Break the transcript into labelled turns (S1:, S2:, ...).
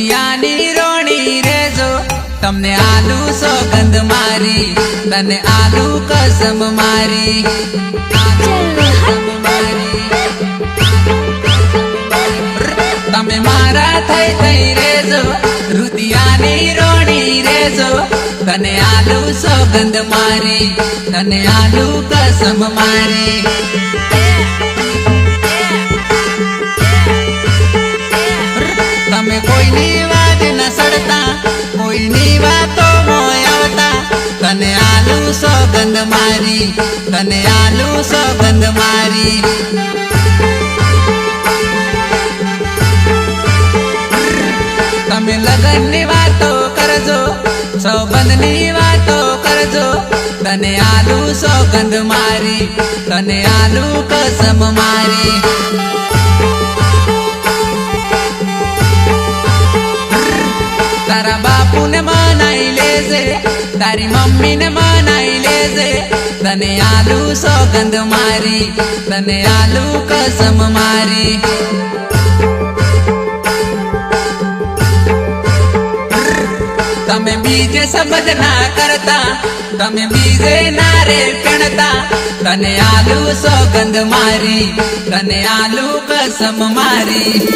S1: रुतियानी रोणी रेजो तमने आलू सौगंध मारी तने आलू कसम मारी तमे मारा थई थई रेजो रुतियानी रोणी रेजो तने आलू सौगंध मारी तने आलू कसम मारी तमे कोई नी वाद न सड़ता कोई नी वातो मोय आवता तने आलू सौगंध मारी तने आलू सौगंध मारी तमे लगन नी वातो करजो सौगंध नी वातो करजो तने आलू सौगंध मारी तने आलू कसम मारी तारा बापू ने मनाई लेजे तारी मम्मी ने मनाई लेजे तने आलू सौगंध मारी तने आलू कसम मारी तमे बीजे समझ ना करता तमे बीजे नारे कणता तने आलू सौगंध मारी तने आलू कसम मारी।